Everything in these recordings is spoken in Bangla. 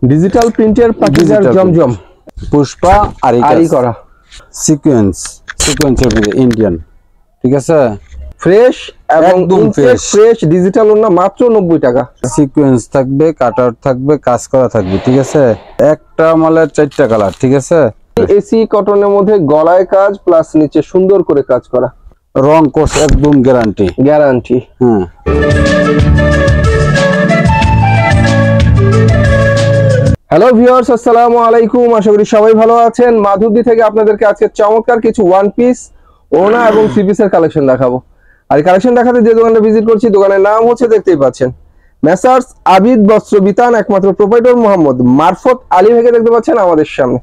ডিজিটাল প্রিন্টের পাকিজার জমজম পুষ্পা আরি করা সিকোয়েন্সের মধ্যে ইন্ডিয়ান, ঠিক আছে, ফ্রেশ এবং একদম ফ্রেশ ডিজিটাল ওড়না মাত্র 90 টাকা। সিকোয়েন্স থাকবে, কাটআউট থাকবে, কাজ করা থাকবে, ঠিক আছে। একটা মালের 4টা কালার, ঠিক আছে। এসি কটনের মধ্যে গলায় কাজ প্লাস নিচে সুন্দর করে কাজ করা, রং কোর্স একদম গ্যারান্টি। হ্যাঁ। হ্যালো ভিউয়ার্স, আসসালামু আলাইকুম। আশা করি সবাই ভালো আছেন। মাধবদী থেকে আপনাদেরকে আজকে চমৎকার কিছু ওয়ান পিস, ওড়না এবং থ্রি পিসের কালেকশন দেখাবো। আর এই কালেকশন দেখাতে যে দোকানটা ভিজিট করছি, দোকানের নাম হচ্ছে দেখতেই পাচ্ছেন মেসার্স আবিদ বস্ত্র বিতান, একমাত্র প্রোপাইটর মোহাম্মদ মারফত আলী ভাইকে দেখতে পাচ্ছেন আমাদের সামনে।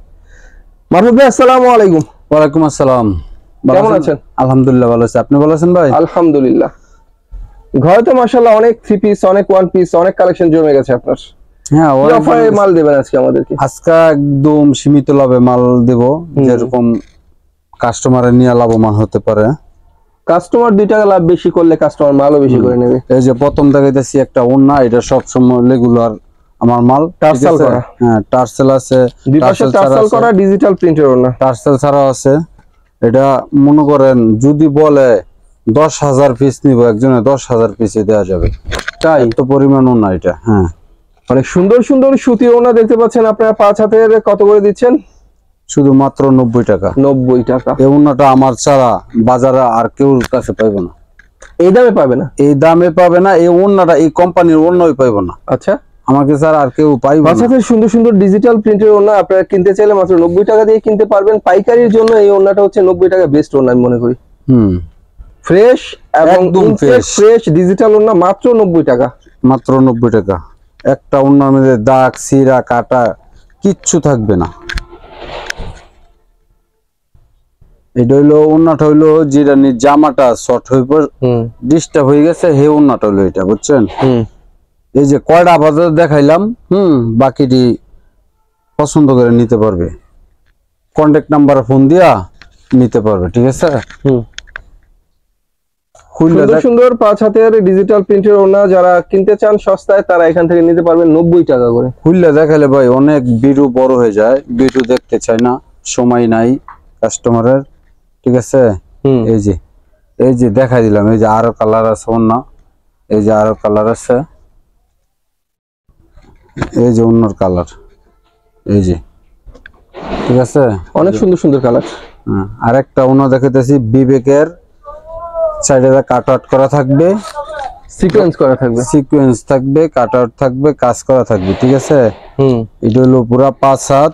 মারফত ভাই, আসসালামু আলাইকুম। ওয়ালাইকুম আসসালাম। কেমন আছেন? আলহামদুলিল্লাহ ভালো আছি, আপনি ভালো আছেন ভাই? আলহামদুলিল্লাহ। ঘরে তো মাশাআল্লাহ অনেক থ্রি পিস, অনেক ওয়ান পিস, অনেক কালেকশন জমে গেছে আপনার। হ্যাঁ, অফারে মাল দেবেন আজকে আমাদেরকে? আজকে একদম সীমিত লাভে মাল দেব, যেরকম কাস্টমারের নিয়ে লাভবান হতে পারে। কাস্টমার 2 টাকা লাভ বেশি করলে কাস্টমার মালও বেশি করে নেবে। এই যে প্রথম দেখাইতেছি একটা ওড়না, এটা সব সময় রেগুলার আমার মাল, টার্সেল করা। হ্যাঁ, টার্সেল আছে, দুই পাশে টার্সেল করা ডিজিটাল প্রিন্টের ওড়না, টার্সেল ছাড়াও আছে। এটা মনে করেন যদি বলে 10,000 পিস নিব, একজনে 10,000 পিসে দেওয়া যাবে, তাই তো পরিমাণ ওড়না এটা। হ্যাঁ, অনেক সুন্দর সুন্দর সুতি ওড়না দেখতে পাচ্ছেন আপনারা। 5 হাতের কত করে দিচ্ছেন? শুধুমাত্র 90 টাকা। 90 টাকা। এই ওড়নাটা আমার ছাড়া বাজারে আর কেউ কাছে পাইবে না। এই দামে পাবে না? এই দামে পাবে না, এই ওড়নাটা এই কোম্পানির ওড়নাই পাইবে না। আচ্ছা, আমাকে ছাড়া আর কেউ পাইবে না। 5 হাতের সুন্দর সুন্দর ডিজিটাল প্রিন্টের ওড়না আপনারা কিনতে চাইলে মাত্র 90 টাকা দিয়ে কিনতে পারবেন। পাইকারির জন্য এই ওড়নাটা হচ্ছে 90 টাকা বেস্ট ওড়না আমি মনে করি। ফ্রেশ এবং একদম ফ্রেশ ডিজিটাল ওড়না মাত্র 90 টাকা। মাত্র 90 টাকা। একটা ওড়নার মধ্যে দাগ, সিরা, কাটা কিচ্ছু থাকবে না। এটা হইলো ওড়নাটা, হইলো যেটা জামাটা শর্ট হয়ে ডিস্টার্ব হয়ে গেছে, হে ওড়নাটা হইলো এটা, বুঝছেন? এই যে কয়টা আপাতত দেখাইলাম, বাকিটি পছন্দ করে নিতে পারবে, কন্টাক্ট নাম্বারে ফোন দিয়া নিতে পারবে, ঠিক আছে। সুন্দর সুন্দর 5 হাতের ডিজিটাল প্রিন্টের ওড়না যারা কিনতে চান সস্তায়, তারা এখান থেকে নিতে পারবেন 90 টাকা করে। খুললে দেখালে ভাই অনেক ভিডিও বড় হয়ে যায়, ভিডিও দেখতে চায় না, সময় নাই কাস্টমারের, ঠিক আছে। এই যে দেখাই দিলাম, এই যে আরো কালার আছে ওড়না, এই যে আরো কালার আছে, এই যে অন্যর কালার, এই যে, ঠিক আছে, অনেক সুন্দর সুন্দর কালার। আরেকটা ওড়না দেখাইতেছি, বিবেকের সাইডে কাট আউট করা থাকবে, সিকোয়েন্স করা থাকবে, সিকোয়েন্স থাকবে, কাট আউট থাকবে, কাজ করা থাকবে, ঠিক আছে। এটা হলো পুরা 5 হাত,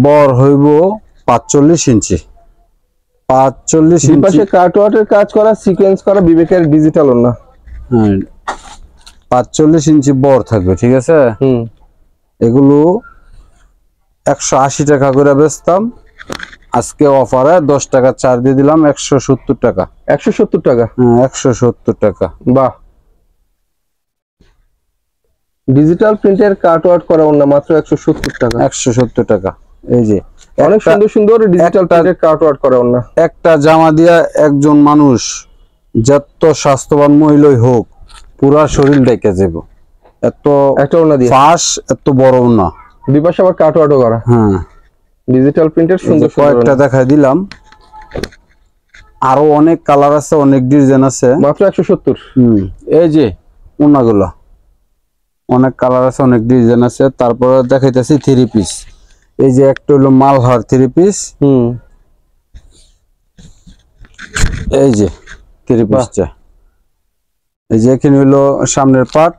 বড় হইব 45 ইঞ্চি। 45 ইঞ্চি পাশে কাট আউটের কাজ করা, সিকোয়েন্স করা, বিবেকের ডিজিটাল ওড়না। 45 ইঞ্চি বড় থাকবে, ঠিক আছে। এগুলো 180 টাকা করে বেচতাম, আজকে অফারে 10 টাকা ছাড় দিয়ে দিলাম, 170 টাকা। 170 টাকা? 170 টাকা। বাহ, ডিজিটাল প্রিন্টের কাট আউট করা ওড়না মাত্র 170 টাকা। 170 টাকা। এই যে অনেক সুন্দর সুন্দর ডিজিটাল প্রিন্টের কাট আউট করা ওড়না। একটা জামা দিয়া একজন মানুষ যত স্বাস্থ্যবান মহিলাই হোক পুরা শরীর ঢেকে যাব, এত একটা ওড়না দিয়ে ফাঁস, এত বড় ওড়না। দুই পাশে আবার কাট আউটও করা। ডিজিটাল প্রিন্টের সুন্দর কয়েকটা দেখাই দিলাম, আরো অনেক কালার আছে, অনেক ডিজাইন আছে, মাত্র 170। এই যে ওড়নাগুলো অনেক কালার আছে, অনেক ডিজাইন আছে। তারপরে দেখাইতেছি 3 পিস। এই যে একটা হলো মালহার 3 পিস, এই যে 3 পিসটা, এই যে এখানে হলো সামনের পার্ট,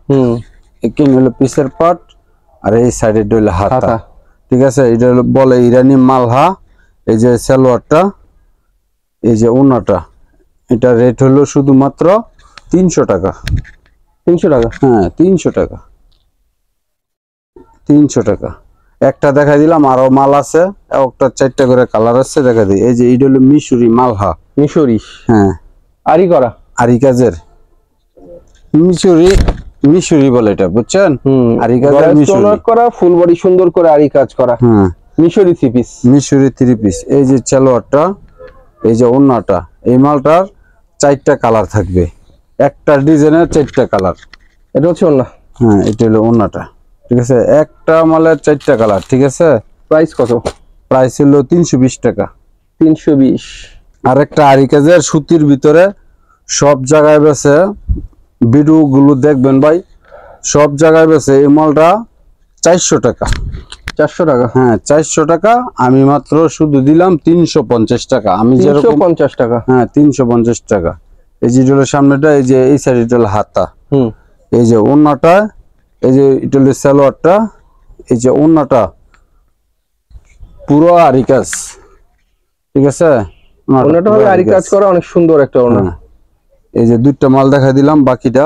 এখানে হলো পিসের পার্ট, আর এই সাইডে হলো হাতা, ঠিক আছে। এটা হলো বলে ইরানি মালহা। এই যে সালোয়ারটা, এই যে ওড়নাটা, এটা রেট হলো শুধুমাত্র 300 টাকা। 300 টাকা? হ্যাঁ, 300 টাকা। 300 টাকা। একটা দেখাই দিলাম, আরো মাল আছে, একটা 4টা করে কালার আছে, দেখা দিই। এই যে এটা হলো মিশরি মালহা, মিশরি, হ্যাঁ, আরি করা, আরি কাজের মিশরি বলে এটা, বুঝছেন? আরি কাজের মিশরি করা, ফুল বডি সুন্দর করে আরি কাজ করা, মিশরি 3 পিস। মিশরি 3 পিস। এই যে সালোয়ারটা, এই যে ওড়নাটা, এই মালটার 4টা কালার থাকবে, একটা ডিজাইনের 4টা কালার। এটা হচ্ছে ওড়না? হ্যাঁ, এটা হলো ওড়নাটা। ঠিক আছে, একটা মালের 4টা কালার। ঠিক আছে, প্রাইস কত? প্রাইস হলো 320 টাকা। 320। আর একটা আরি কাজের সুতির ভিতরে সব জায়গায় বেছে, ভিডিও গুলো দেখবেন ভাই, সব জায়গায় বেছে এই মালটা 400 টাকা। 400 টাকা? হ্যাঁ 400 টাকা, আমি মাত্র শুধু দিলাম 350 টাকা। আমি যেরকম 350 টাকা। হ্যাঁ 350 টাকা। এই যে হলো সামনেটা, এই যে এই সাইড হলো হাতা, এই যে ওন্নাটা, এই যে এটা হলো সালোয়ারটা, এই যে ওন্নাটা পুরো আরি কাজ। ঠিক আছে, ওন্নাটা হবে আরি কাজ করা, অনেক সুন্দর একটা ওন্না। এই যে দুইটা মাল দেখা দিলাম, বাকিটা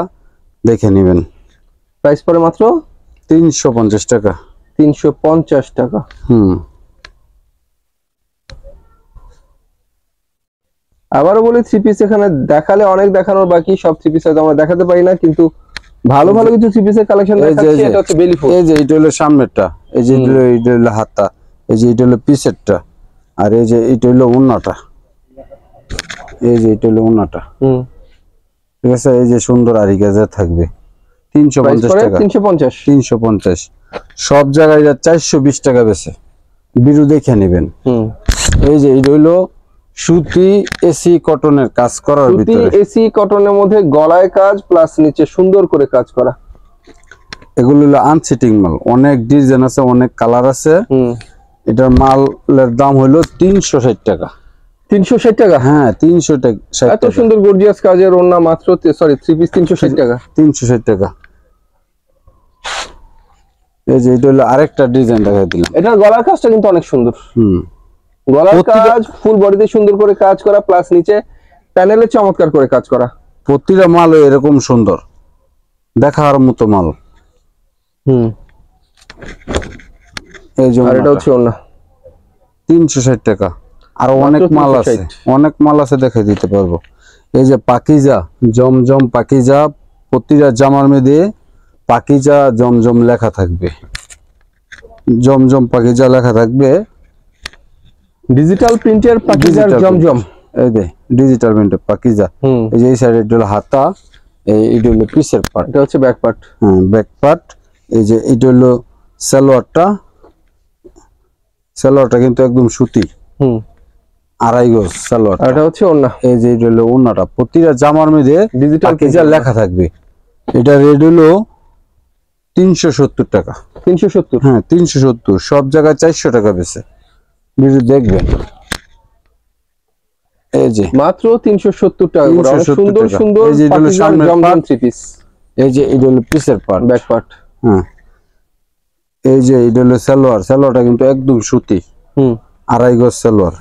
দেখে নেবেন। প্রাইস পড়ে মাত্র 350 টাকা। 350 টাকা। আবারও বলি, থ্রি পিস এখানে দেখালে অনেক দেখানোর বাকি, সব থ্রি পিস আমরা দেখাতে পারি না, কিন্তু ভালো ভালো কিছু থ্রি পিসের কালেকশন দেখাচ্ছি। এটা হচ্ছে বেলি ফুল। এই যে এটা হলো সামনেরটা, এই যে এটা হলো হাতা, এই যে এটা হলো পিসেরটা, আর এই যে এটা হলো ওন্নাটা, এই যে এটা হলো ওন্নাটা। ঠিক আছে, এই যে সুন্দর আরি কাজে থাকবে। 350 টাকা। 350। সব জায়গায় 420 টাকা বেছে, বিরু দেখে নেবেন। এই যে এটা হইলো সুতি এসি কটনের কাজ করার ভিতরে, এসি কটনের মধ্যে গলায় কাজ প্লাস নিচে সুন্দর করে কাজ করা। এগুলো হলো আনসিটিং মাল, অনেক ডিজাইন আছে, অনেক কালার আছে। এটার মালের দাম হলো 360 টাকা। 360 টাকা? হ্যাঁ 360 টাকা। এত সুন্দর গর্জিয়াস কাজের ওন্না মাত্র, সরি থ্রি পিস 360 টাকা। 360 টাকা। এই যে এটা হলো আরেকটা ডিজাইন দেখাই দিলাম। এটার গলার কাজটা কিন্তু অনেক সুন্দর। গলার কাজ ফুল বডিতে সুন্দর করে কাজ করা, প্লাস নিচে প্যানেলে চমৎকার করে কাজ করা। প্রতিটা মাল এরকম সুন্দর, দেখার মতো মাল। এই যে আর এটা হচ্ছে ওন্না, 360 টাকা। আর অনেক মাল আছে, অনেক মাল আছে, দেখাই দিতে পারবো। এই যে পাকিজা, জমজম পাকিজা, প্রতিটা জামার মধ্যে পাকিজা জমজম লেখা থাকবে, জমজম পাকিজা লেখা থাকবে। ডিজিটাল প্রিন্টের পাকিজার জমজম, এই যে ডিজিটাল প্রিন্টের পাকিজা। এই যে এই সাইডে হলো হাতা, এইটা হলো পিসের পার্ট, এটা হচ্ছে ব্যাক পার্ট। Back part. এই যে এটা হলো সালোয়ারটা, সালোয়ারটা কিন্তু একদম সুতি, 2.5 গজ সালোয়ার। এটা হচ্ছে ওন্না। এই যে এটা হলো ওন্নাটা, প্রতিটা জামার মধ্যে ডিজিটাল পাকিজা লেখা থাকবে। এটা রেট হলো 370 টাকা। 370? হ্যাঁ 370। সব জায়গায় 400 টাকা বেছে, ভিডিও দেখবেন। এই যে মাত্র 370 টাকা করে সুন্দর সুন্দর পাকিজার জমজম থ্রি পিস। এই যে এটা হলো পিসের পার্ট, ব্যাক পার্ট। এই যে এটা হলো সালোয়ার, সালোয়ারটা কিন্তু একদম সুতি, 2.5 গজ সালোয়ার,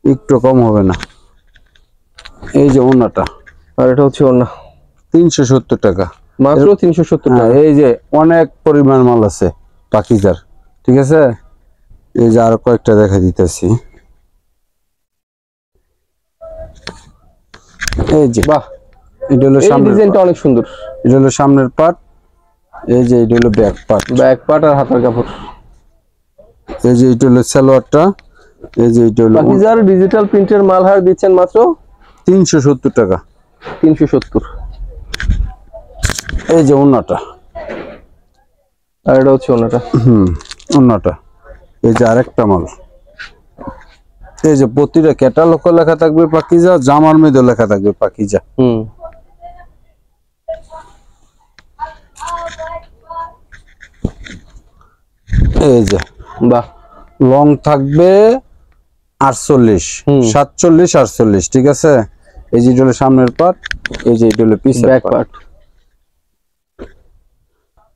একটু কম হবে না। এই যে ওন্নাটা, আর এটা হচ্ছে ওন্না, 370 টাকা। মাত্র 370 টাকা। এই যে অনেক পরিমাণ মাল আছে পাকিজার। ঠিক আছে, এই যে আরো কয়েকটা দেখা দিতেছি। এই যে বাহ, এটা হলো সামনের ডিজাইনটা অনেক সুন্দর। এটা হলো সামনের পার্ট, এই যে এটা হলো ব্যাক পার্ট, ব্যাক পার্ট আর হাতের কাপড়। এই যে এটা হলো সালোয়ারটা, এই যে এটা হলো পাকিজার ডিজিটাল প্রিন্টের মাল হার দিচ্ছেন মাত্র 370 টাকা। 370। এই যে ওন্নাটা, আর এটা হচ্ছে ওন্নাটা। ওন্নাটা। এই যে আরেকটা মাল, এই যে প্রতিটা ক্যাটালগ লেখা থাকবে পাকিজা, জামার মধ্যে লেখা থাকবে পাকিজা। এই যে বাহ, লং থাকবে 48, 47, 48। ঠিক আছে, এই যে এটা হলো সামনের পার্ট, এই যে এটা হলো পিসের ব্যাক পার্ট।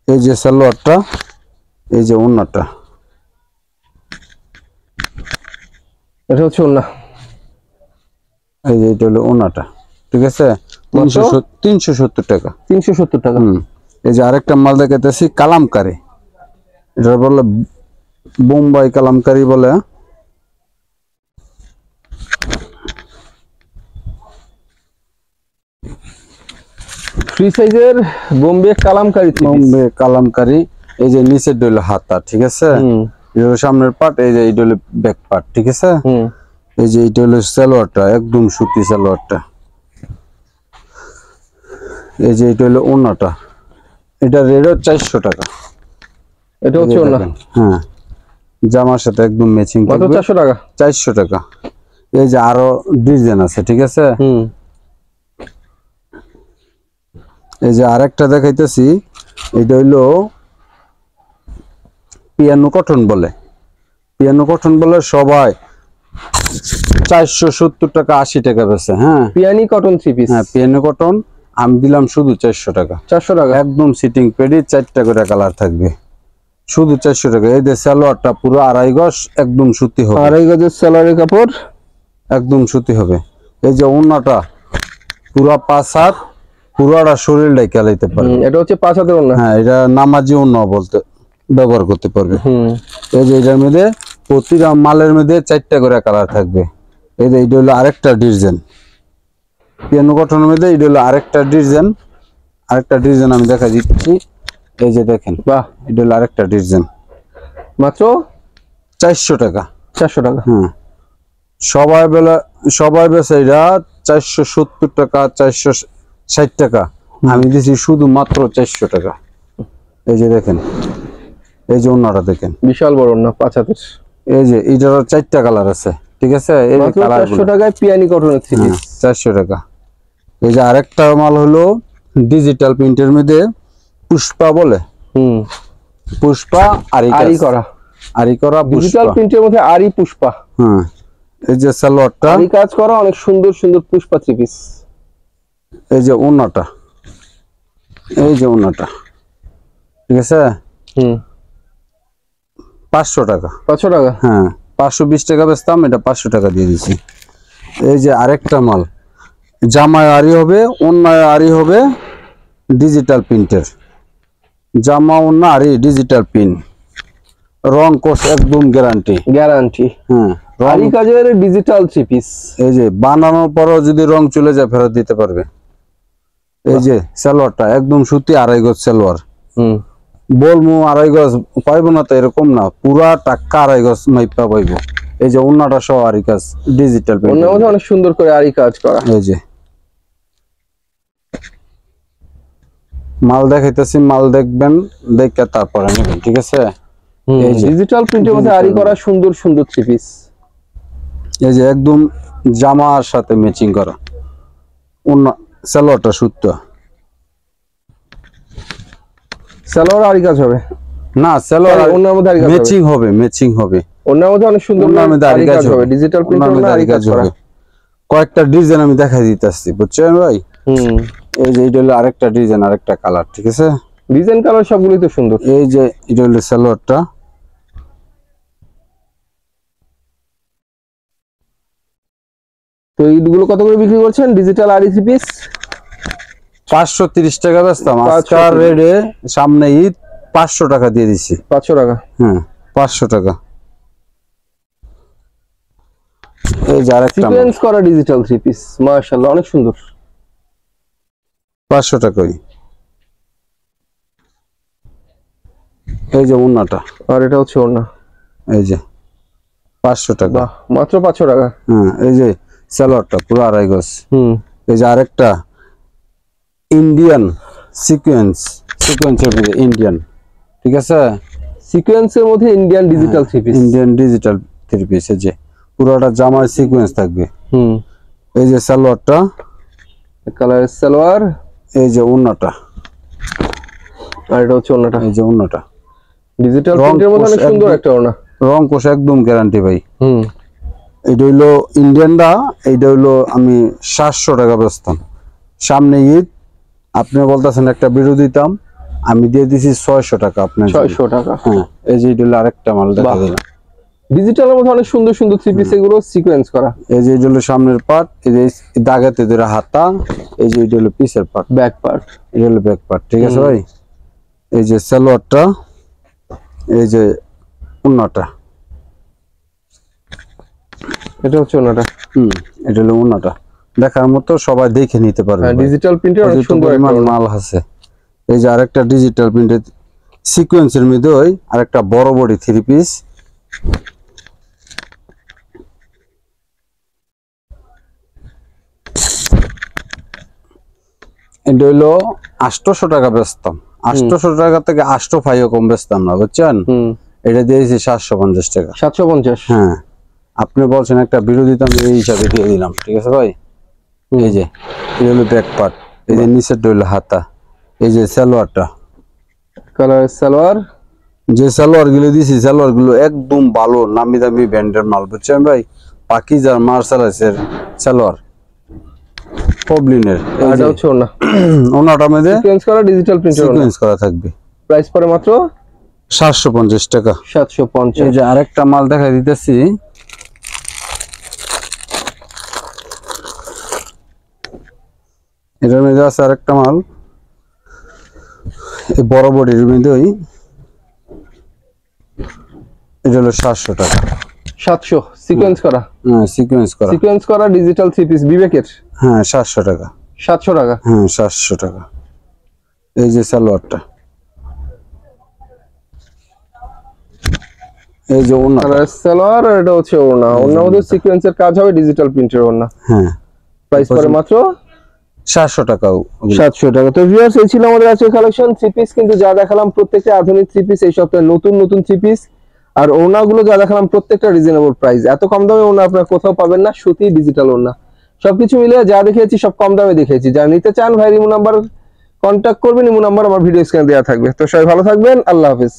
এই যে সালোয়ারটা, এই যে ওন্নাটা, এটা হচ্ছে ওন্না। এই যে এটা হলো ওন্নাটা। ঠিক আছে, 370 টাকা। 370 টাকা। এই যে আরেকটা মাল দেখাইতেছি, কালামকারী, এটা বলে বোম্বাই কালামকারী বলে। ফ্রি সাইজের বোম্বে কালামকারী, বোম্বে কালামকারী। এই যে নিচের হলো হাতা। ঠিক আছে, এটা হলো সামনের পার্ট, এই যে এটা হলো ব্যাক পার্ট। ঠিক আছে, এই যে এটা হলো সালোয়ারটা, একদম সুতি সালোয়ারটা। এই যে এটা হলো ওন্নাটা, এটা রেট 400 টাকা। এটা হচ্ছে ওড়না, হ্যাঁ জামার সাথে একদম ম্যাচিং মাত্র থাকবে 400 টাকা। 400 টাকা। এই যে আরো ডিজাইন আছে, ঠিক আছে। এই যে আরেকটা দেখাইতেছি, এটা হইলো পিয়ানো কটন বলে, পিয়ানো কটন বলে সবাই 470 টাকা 80 টাকা বেচে। হ্যাঁ পিয়ানি কটন 3 পিস, হ্যাঁ পিয়ানো কটন আমি দিলাম শুধু 400 টাকা। 400 টাকা একদম সিটিং পেডি 4টা করে কালার থাকবে, শুধু 400 টাকা। এই যে সালোয়ারটা পুরো 2.5 গজ একদম সুতি হবে, 2.5 গজের সালোয়ারের কাপড়, একদম সুতি হবে। এই যে ওড়নাটা পুরো 5 হাত, পুরোটা শরীর ঢাকা লাইতে পারবে। এটা হচ্ছে 5 হাতের ওড়না। হ্যাঁ এটা নামাজি ওড়না বলতে ব্যবহার করতে পারবে। এই যে এটার মধ্যে প্রতিটা মালের মধ্যে 4টা করে কালার থাকবে। এই যে এটা হলো আরেকটা ডিজাইন পিয়ানো কটনের মধ্যে, এটা হলো আরেকটা ডিজাইন, আরেকটা ডিজাইন আমি দেখা দিচ্ছি। এই যে দেখেন, বাহ, এটা হলো আরেকটা ডিজাইন, মাত্র 400 টাকা। 400 টাকা। হ্যাঁ সবাই বেচে এটা 470 টাকা 460 টাকা, আমি দিছি শুধু মাত্র 400 টাকা। এই যে দেখেন, এই যে ওড়নাটা দেখেন, বিশাল বড় ওড়না 5 হাতের। এই যে এটার 4টা কালার আছে, ঠিক আছে। এই যে কালার 400 টাকায় পিয়ানি কটনের 3 পিস, 400 টাকা। এই যে আরেকটা মাল হলো ডিজিটাল প্রিন্টের মধ্যে পুষ্পা বলে, পুষ্পা আরি করা, আরি করা ডিজিটাল প্রিন্টের মধ্যে আরি পুষ্পা। হ্যাঁ এই যে সালোয়ারটা আরি কাজ করা, অনেক সুন্দর সুন্দর পুষ্পা 3 পিস। এই যে ওড়নাটা, এই যে ওড়নাটা, ঠিক আছে। 500 টাকা। 500 টাকা। হ্যাঁ 520 টাকা বেচতাম, এটা 500 টাকা দিয়ে দিছি। এই যে আরেকটা মাল, জামায় আরি হবে, ওড়নায় আরি হবে, ডিজিটাল প্রিন্টের জামা, ওড়না আরি ডিজিটাল প্রিন্ট, রং কোর্স একদম গ্যারান্টি। হ্যাঁ আরি কাজের ডিজিটাল 3 পিস। এই যে বানানোর পরও যদি রং চলে যায় ফেরত দিতে পারবে। এই যে সালোয়ারটা একদম সুতি 2.5 গজ সালোয়ার, বলমু 2.5 গজ পাইবো না তো এরকম না, পুরা টাকা 2.5 গজ মাইপা পাইবো। এই যে ওড়নাটা সহ আরি কাজ ডিজিটাল প্রিন্ট, ওড়নার মধ্যে অনেক সুন্দর করে আরি কাজ করা। এই যে মাল দেখাইতেছি, মাল দেখবেন, দেখে তারপরে নেবেন, ঠিক আছে। এই যে ডিজিটাল প্রিন্টের মধ্যে আরি করা সুন্দর সুন্দর 3 পিস। এই যে একদম জামার সাথে ম্যাচিং করা ওড়না, সালোয়ারটা সুতো, সালোয়ার আরি কাজ হবে না সালোয়ার ওড়নার মধ্যে আরি কাজ হবে, ম্যাচিং হবে, ম্যাচিং হবে। ওড়নার মধ্যে অনেক সুন্দর ওড়নার মধ্যে আরি কাজ হবে, ডিজিটাল প্রিন্টের মধ্যে আরি কাজ করা। কয়েকটা ডিজাইন আমি দেখাই দিতেছি, বুঝছেন ভাই। এই যে এটা হলো আরেকটা ডিজাইন, আরেকটা কালার, ঠিক আছে। ডিজাইন কালার সবগুলোই তো সুন্দর। এই যে এটা হলো সালোয়ারটা, তো এইগুলো কত করে বিক্রি করছেন ডিজিটাল আরি 3 পিস? 530 টাকা বেচতাম, আজকাল রেটে সামনে ঈদ 500 টাকা দিয়ে দিছি। 500 টাকা। হ্যাঁ 500 টাকা। এই যে আরেকটা সিকোয়েন্স করা ডিজিটাল 3 পিস, মাশাআল্লাহ অনেক সুন্দর, 500 টাকাই। এই যে ওড়নাটা, আর এটা হচ্ছে ওড়না, এই যে 500 টাকা। বাহ, মাত্র 500 টাকা। হ্যাঁ এই যে সালোয়ারটা পুরো 2.5 গজ। এই যে আরেকটা ইন্ডিয়ান সিকোয়েন্সের মধ্যে ইন্ডিয়ান, ঠিক আছে। সিকোয়েন্সের মধ্যে Indian digital 3 piece, Indian digital 3 piece. এই যে পুরোটা জামার সিকোয়েন্স থাকবে। এই যে সালোয়ারটা, কালারের সালোয়ার, এই যে ওড়নাটা, আর এটা হচ্ছে ওড়নাটা। এই যে ওড়নাটা ডিজিটাল প্রিন্টের মধ্যে অনেক সুন্দর একটা ওড়না, রং কোষ একদম গ্যারান্টি ভাই। এইটা হইলো ইন্ডিয়ানটা, এইটা হইলো আমি 700 টাকা বেচতাম, সামনে ঈদ আপনি বলতেছেন একটা ভিডিও দিতাম, আমি দিয়ে দিছি 600 টাকা আপনার। 600 টাকা। হ্যাঁ এই যে এটা হলো আরেকটা মাল দেখা দিলাম, ডিজিটালের মধ্যে অনেক সুন্দর সুন্দর 3 পিস, এগুলো সিকোয়েন্স করা। এই যে এটা হলো সামনের পার্ট, এই যে দাগাতে ধরে হাতা, এই যে এটা হলো পিসের পার্ট, ব্যাক পার্ট, এটা হলো ব্যাক পার্ট, ঠিক আছে ভাই। এই যে সালোয়ারটা, এই যে ওড়নাটা, এটা হচ্ছে ওড়নাটা। এটা হলো ওড়নাটা, দেখার মতো সবাই দেখে নিতে পারবে। ডিজিটাল প্রিন্টের অনেক সুন্দর একটা মাল আছে। এই যে আরেকটা ডিজিটাল প্রিন্টের সিকোয়েন্সের মধ্যে ওই আরেকটা বড় বডি 3 পিস, এটা হইলো 800 টাকা বেচতাম, 800 টাকা থেকে 800 ফাইও কম বেচতাম না, বুঝছেন? এটা দিয়েছি 750 টাকা। 750? হ্যাঁ, আপনি বলছেন একটা বিরোধিতা, আমি এই হিসাবে দিয়ে দিলাম, ঠিক আছে ভাই? এই যে এই হলো ব্যাক পার্ট, এই যে নিচের হলো হাতা, এই যে সালোয়ারটা, কালার সালোয়ার। যে সালোয়ার গুলো দিছি, সালোয়ার গুলো একদম ভালো নামি দামি ব্র্যান্ডের মাল, বুঝছেন ভাই? পাকিজার মার্শালাইজের সালোয়ার, পবলিনের। এটা হচ্ছে ওনা, ওনাটার মধ্যে সিকোয়েন্স করা ডিজিটাল প্রিন্টের ওনা, সিকোয়েন্স করা থাকবে। প্রাইস পড়ে মাত্র 750 টাকা। 750। এই যে আরেকটা মাল দেখাই দিতেছি, এটার মধ্যে আছে আরেকটা মাল, এই বড় বডির মধ্যে, ওই এটা হলো 700 টাকা। 700 সিকোয়েন্স করা? হ্যাঁ, সিকোয়েন্স করা, সিকোয়েন্স করা ডিজিটাল 3 পিস বিবেকের। হ্যাঁ 700 টাকা। 700 টাকা? হ্যাঁ 700 টাকা। এই যে সালোয়ারটা, এই যে ওনা, কালার সালোয়ার, আর এটা হচ্ছে ওনা। ওনার মধ্যে সিকোয়েন্সের কাজ হবে, ডিজিটাল প্রিন্টের ওনা। হ্যাঁ, প্রাইস পড়ে মাত্র 700 টাকা। 700 টাকা। তো ভিউয়ার্স, এই ছিল আমাদের আজকে কালেকশন 3 পিস, কিন্তু যা দেখালাম প্রত্যেকটা আধুনিক 3 পিস, এই সপ্তাহে নতুন নতুন 3 পিস। আর ওনাগুলো যা দেখালাম প্রত্যেকটা রিজনেবল প্রাইস, এত কম দামে ওনা আপনারা কোথাও পাবেন না, সুতি ডিজিটাল ওনা। সবকিছু মিলিয়ে যা দেখিয়েছি সব কম দামে দেখিয়েছি। যারা নিতে চান ভাই ইমো নাম্বার কন্ট্যাক্ট করবেন, ইমো নাম্বার আমার ভিডিও স্ক্রিনে দেওয়া থাকবে। তো সবাই ভালো থাকবেন, আল্লাহ হাফেজ।